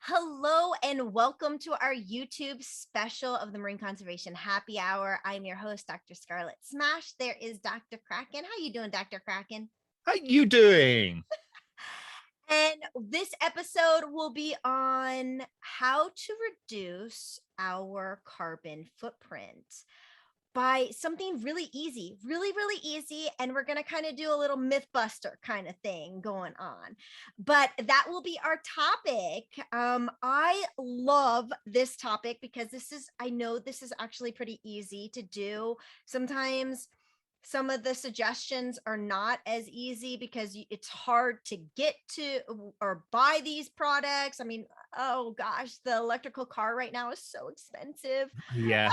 Hello and welcome to our YouTube special of the Marine Conservation Happy Hour. I'm your host, Dr. Scarlett Smash. There is Dr. Kraken. How you doing, Dr. Kraken? How you doing? And this episode will be on how to reduce our carbon footprint by something really easy, really easy. And we're going to kind of do a little myth buster kind of thing going on. But that will be our topic. I love this topic because I know this is actually pretty easy to do. Sometimes some of the suggestions are not as easy because it's hard to get to or buy these products. I mean, oh gosh, the electrical car right now is so expensive. Yes.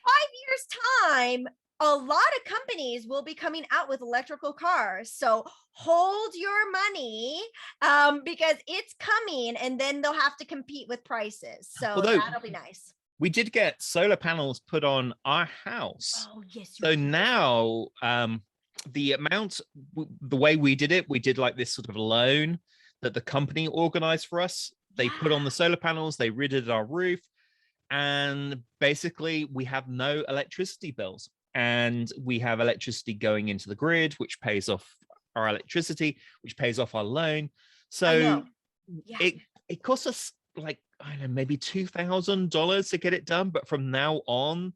5 years time, a lot of companies will be coming out with electrical cars. So hold your money because it's coming, and then they'll have to compete with prices. So that'll be nice. We did get solar panels put on our house. Oh, yes. So now the way we did like this sort of loan that the company organized for us. They put on the solar panels, they redid our roof, and basically we have no electricity bills. And we have electricity going into the grid, which pays off our electricity, which pays off our loan. So it costs us like, I don't know, maybe $2,000 to get it done. But from now on,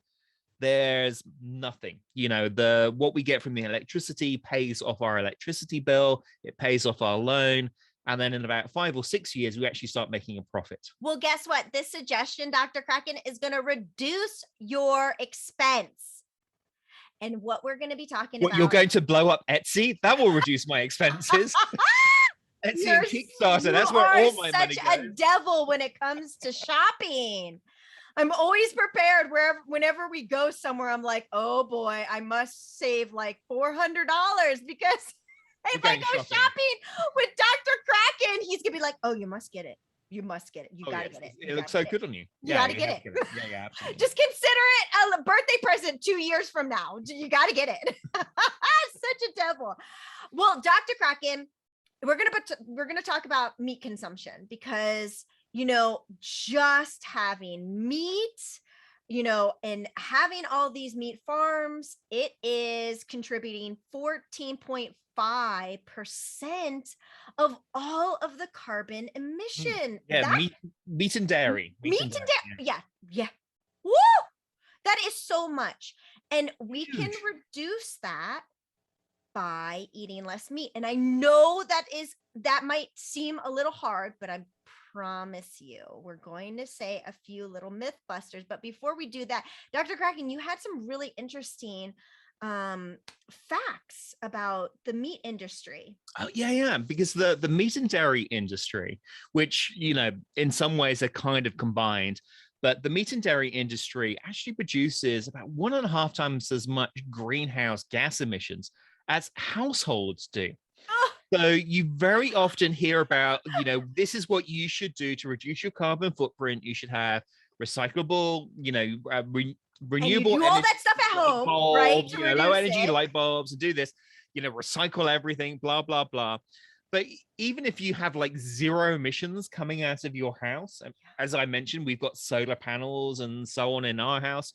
there's nothing. What we get from the electricity pays off our electricity bill. It pays off our loan. And then in about 5 or 6 years, we actually start making a profit. Well, guess what? This suggestion, Dr. Kraken, is going to reduce your expense. And what we're going to be talking about. You're going to blow up Etsy? That will reduce my expenses. Etsy and Kickstarter, that's where all my money goes. Such a devil when it comes to shopping. I'm always prepared whenever we go somewhere. I'm like, oh boy, I must save like $400 because if I go shopping with Dr. Kraken, he's gonna be like, oh, you must get it. You must get it. You gotta get it. It looks so good on you. You gotta get it. Yeah, absolutely. Just consider it a birthday present 2 years from now. You gotta get it. Such a devil. Well, Dr. Kraken, we're gonna talk about meat consumption because just having meat, and having all these meat farms, it is contributing 14.5% of all of the carbon emission. Meat and dairy. Meat and dairy. Yeah. Woo! That is so much. And we can reduce that by eating less meat. And I know that might seem a little hard, but I promise you, we're going to say a few little myth busters. But before we do that, Dr. Kraken, you had some really interesting facts about the meat industry. Oh yeah, because the meat and dairy industry, which in some ways are kind of combined, but the meat and dairy industry actually produces about 1.5 times as much greenhouse gas emissions as households do. So you very often hear about, this is what you should do to reduce your carbon footprint. You should have recyclable, renewable and you do all that stuff at home, bulbs, right? Low energy light bulbs, and do this, recycle everything, blah, blah, blah. But even if you have like zero emissions coming out of your house, as I mentioned, we've got solar panels and so on in our house.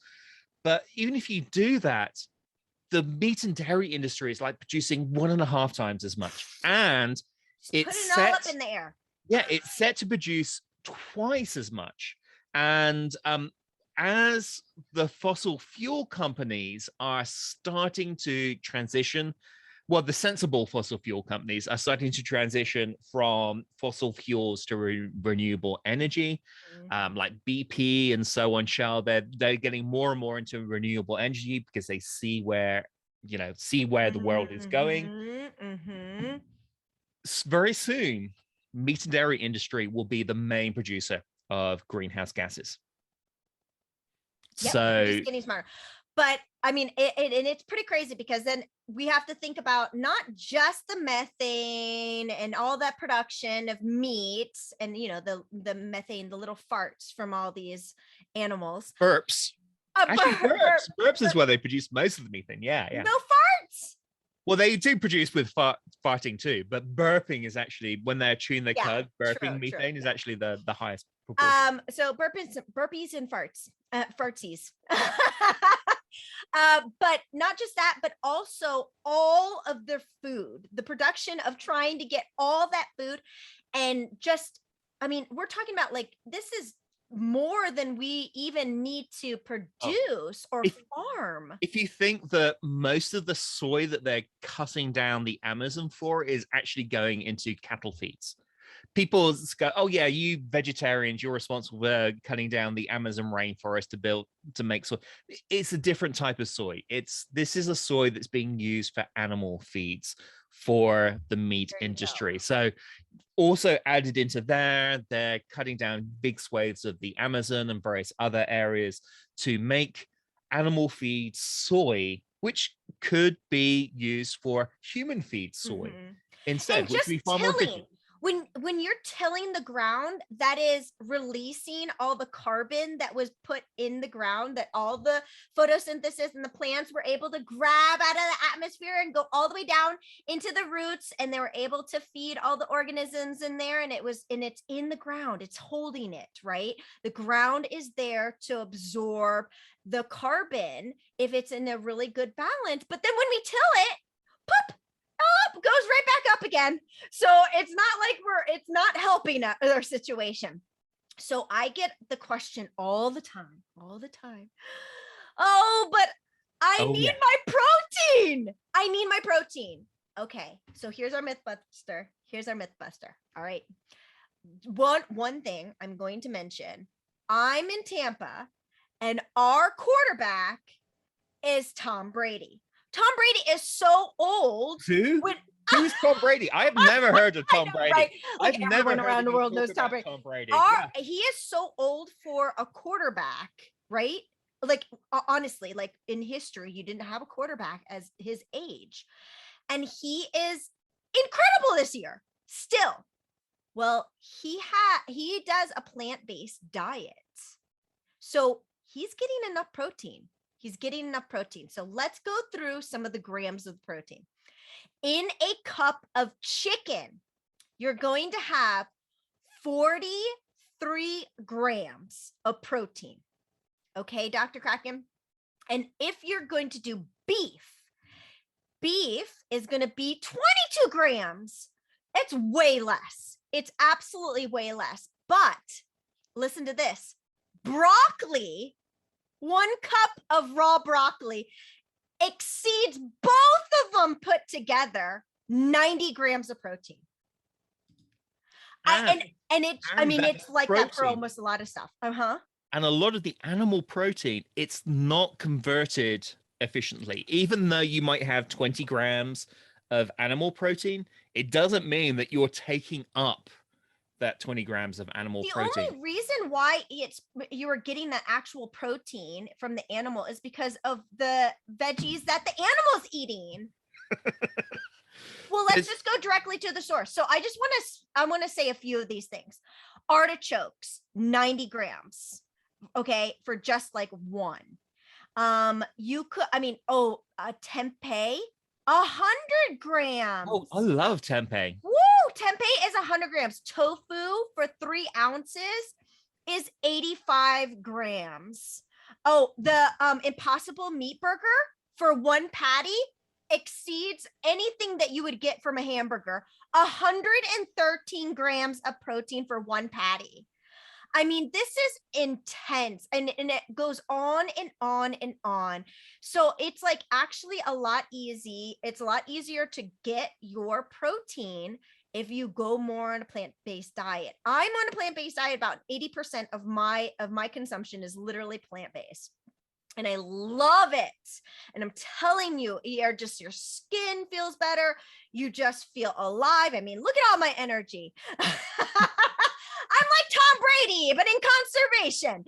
But even if you do that, the meat and dairy industry is like producing 1.5 times as much. And it's putting it all up in the air. Yeah, it's set to produce twice as much. And as the fossil fuel companies are starting to transition, the sensible fossil fuel companies are starting to transition from fossil fuels to renewable energy, like BP and so on. Shell, they're getting more and more into renewable energy because they see where the world is going. Very soon, meat and dairy industry will be the main producer of greenhouse gases. Yep, so just getting smarter. But I mean, it's pretty crazy because then we have to think about not just the methane and all that production of meat and, the methane, the little farts from all these animals. Burps. Actually, burps is where they produce most of the methane. Yeah. No farts. Well, they do produce with farting too, but burping is actually when they're chewing their cud. Burping methane is actually the highest proportion. So burpees and farts, fartsies. But not just that, but also all of the food, the production of trying to get all that food, and just, I mean, we're talking about like this is more than we even need to produce or farm. If you think that most of the soy that they're cutting down the Amazon for is actually going into cattle feeds, people go, oh yeah, you vegetarians, you're responsible for cutting down the Amazon rainforest to make soy. It's a different type of soy. This is a soy that's being used for animal feeds for the meat industry. So also added into there, they're cutting down big swathes of the Amazon and various other areas to make animal feed soy, which could be used for human feed soy instead, which would be far more efficient. When you're tilling the ground, that is releasing all the carbon that was put in the ground, that all the photosynthesis and the plants were able to grab out of the atmosphere and go all the way down into the roots, and they were able to feed all the organisms in there, and it's in the ground, it's holding it, right? The ground is there to absorb the carbon if it's in a really good balance. But then when we till it, pop, goes right back up again. So it's not like it's not helping our situation. So I get the question all the time. Oh, but I need my protein. I need my protein. Okay, so here's our Mythbuster. All right. One thing I'm going to mention. I'm in Tampa, and our quarterback is Tom Brady. Tom Brady is so old. Who's Tom Brady? I have never heard of Tom Brady. Right? Like I've never heard around the world knows Tom Brady. He is so old for a quarterback, right? Like honestly, like in history, you didn't have a quarterback as his age, and he is incredible this year still. Well, he does a plant-based diet, so he's getting enough protein. So let's go through some of the grams of protein. In a cup of chicken, you're going to have 43 grams of protein. Okay, Dr. Kraken? And if you're going to do beef is going to be 22 grams. It's way less. It's absolutely way less. But listen to this. Broccoli, 1 cup of raw broccoli exceeds both of them put together 90 grams of protein. It's like protein. That for almost a lot of stuff. And a lot of the animal protein, it's not converted efficiently. Even though you might have 20 grams of animal protein, it doesn't mean that you're taking up that 20 grams of animal protein. The only reason why you are getting the actual protein from the animal is because of the veggies that the animal's eating. Well, let's just go directly to the source. So I want to say a few of these things. Artichokes, 90 grams. Okay, for just like one. Tempeh, 100 grams. Oh, I love tempeh. Woo! Tempeh is 100 grams. Tofu for 3 ounces is 85 grams. Oh, the Impossible Meat Burger for 1 patty exceeds anything that you would get from a hamburger. 113 grams of protein for 1 patty. I mean, this is intense, and it goes on and on and on. So it's like actually a lot easy. It's a lot easier to get your protein if you go more on a plant-based diet. I'm on a plant-based diet. About 80% of my consumption is literally plant-based. And I love it. And I'm telling you, your skin feels better. You just feel alive. I mean, look at all my energy. I'm like Tom Brady, but in conservation.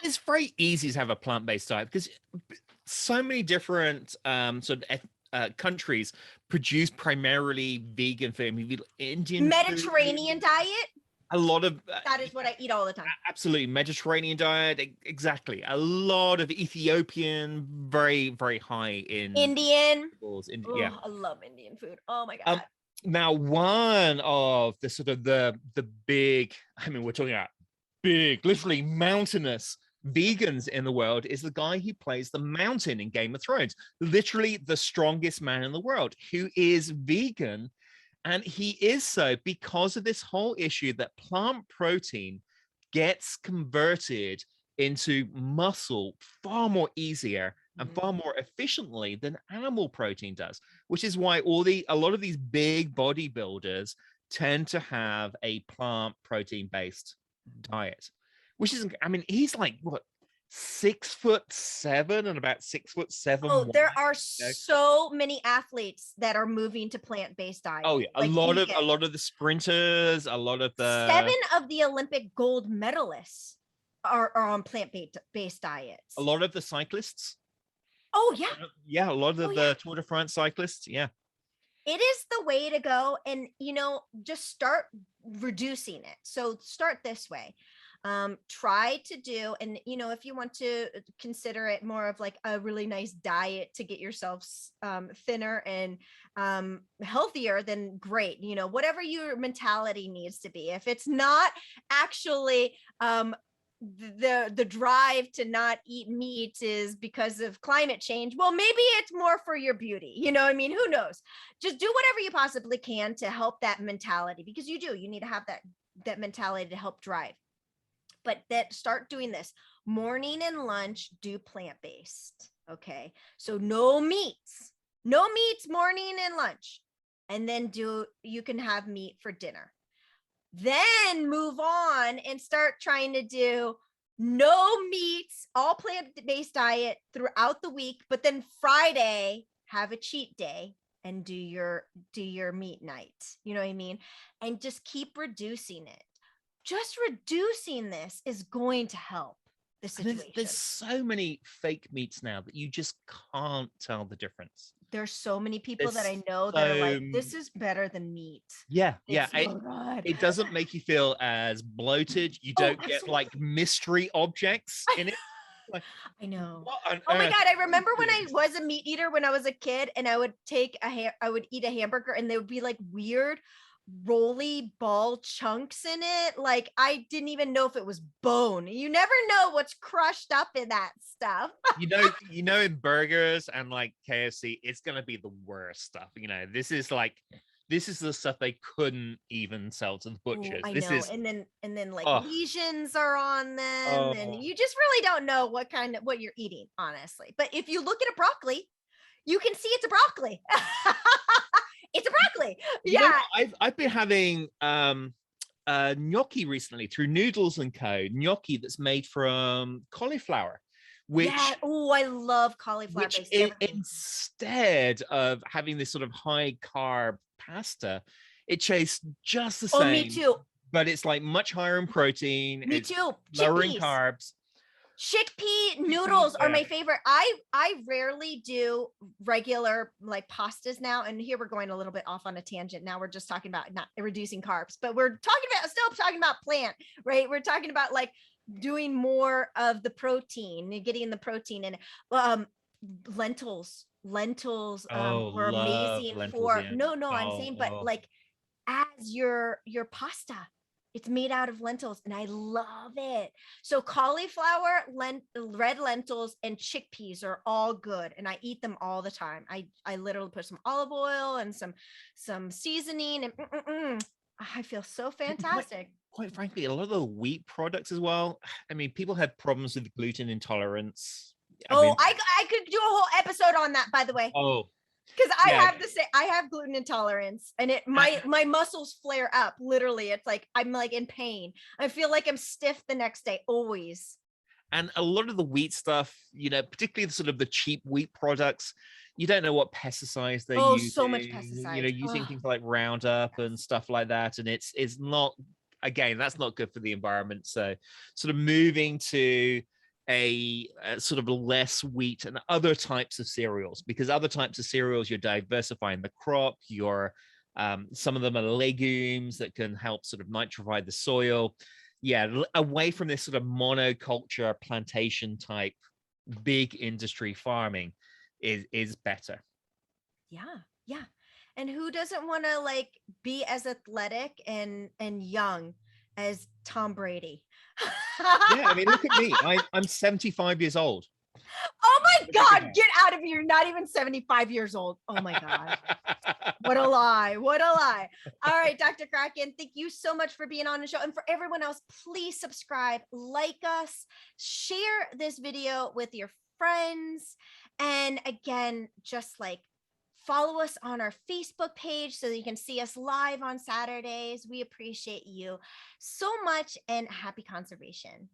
It's very easy to have a plant-based diet because so many different countries produce primarily vegan food. Indian Mediterranean food. Diet. A lot of That is what I eat all the time. absolutely Mediterranean diet. Exactly. A lot of Ethiopian, very, very high in Indian. vegetables. Yeah. Oh, I love Indian food. Oh my Um, God. now one of the sort of the big, I mean, we're talking about big, literally mountainous vegans in the world is the guy who plays the mountain in Game of Thrones, literally the strongest man in the world, who is vegan. And he is so because of this whole issue that plant protein gets converted into muscle far more easier and far more efficiently than animal protein does, which is why a lot of these big bodybuilders tend to have a plant protein based diet, which isn't, I mean, he's like what, 6'7" and about 6'7" Oh, wide. there are so many athletes that are moving to plant-based diet. Oh yeah, a like lot vegan. of the sprinters, a lot of the 7 of the Olympic gold medalists are on plant-based diets. a lot of the cyclists. Oh yeah. Yeah, a lot of the Tour de France cyclists. Yeah. It is the way to go. And, just start reducing it. So start this way. Try to do, and, if you want to consider it more of like a really nice diet to get yourself thinner and healthier, then great. Whatever your mentality needs to be. If it's not actually the drive to not eat meat is because of climate change, well, maybe it's more for your beauty. I mean, who knows? Just do whatever you possibly can to help that mentality, because you need to have that mentality to help drive. But start doing this morning and lunch, do plant-based. Okay, so no meats morning and lunch, and then you can have meat for dinner. Then move on and start trying to do no meats, all plant-based diet throughout the week. But then Friday, have a cheat day and do your meat night. You know what I mean? And just keep reducing it. Just reducing this is going to help the situation. There's so many fake meats now that you just can't tell the difference. There's so many people that I know that are like, this is better than meat. Yeah, it's so good. It doesn't make you feel as bloated. You don't get like mystery objects in it. Like, I know. Oh my God. I remember when I was a meat eater when I was a kid, and I would I would eat a hamburger, and there would be like weird rolly ball chunks in it. Like I didn't even know if it was bone. You never know what's crushed up in that stuff. In burgers and like KFC, it's gonna be the worst stuff. This is the stuff they couldn't even sell to the butchers. I know. And then like lesions are on them, and you just really don't know what you're eating, honestly. But if you look at a broccoli, you can see it's a broccoli. It's a broccoli. Yeah. I've been having gnocchi recently through Noodles and Co. Gnocchi that's made from cauliflower, which I love cauliflower. Which instead of having this sort of high carb pasta, it tastes just the same. Me too. But it's like much higher in protein. Me too. Lowering carbs. Chickpea noodles are my favorite. I rarely do regular like pastas now. And here we're going a little bit off on a tangent. Now we're just talking about not reducing carbs, but we're still talking about plant, right? We're talking about like doing more of the protein, getting the protein in lentils. Lentils were amazing for I'm saying, but like as your pasta. It's made out of lentils, and I love it. So cauliflower, red lentils, and chickpeas are all good, and I eat them all the time. I literally put some olive oil and some seasoning, and I feel so fantastic. Quite frankly, a lot of the wheat products as well. I mean, people have problems with gluten intolerance. I could do a whole episode on that, by the way. Because I have gluten intolerance, and my muscles flare up. Literally, it's like I'm like in pain. I feel like I'm stiff the next day, always. And a lot of the wheat stuff, particularly the sort of the cheap wheat products, you don't know what pesticides they're using. So much pesticides. Using things like Roundup and stuff like that, and it's not. Again, that's not good for the environment. So, sort of moving to a sort of less wheat and other types of cereals, because other types of cereals, you're diversifying the crop, you're Some of them are legumes that can help sort of nitrify the soil. Yeah, away from this sort of monoculture plantation type big industry farming is better. Yeah, yeah. And who doesn't want to like be as athletic and young as Tom Brady? Yeah, I mean, look at me. I'm 75 years old. Oh my God, get out of here. You're not even 75 years old. Oh my God. What a lie. What a lie. All right, Dr. Kraken, thank you so much for being on the show. And for everyone else, please subscribe, like us, share this video with your friends. And again, just like follow us on our Facebook page so that you can see us live on Saturdays. We appreciate you so much and happy conservation.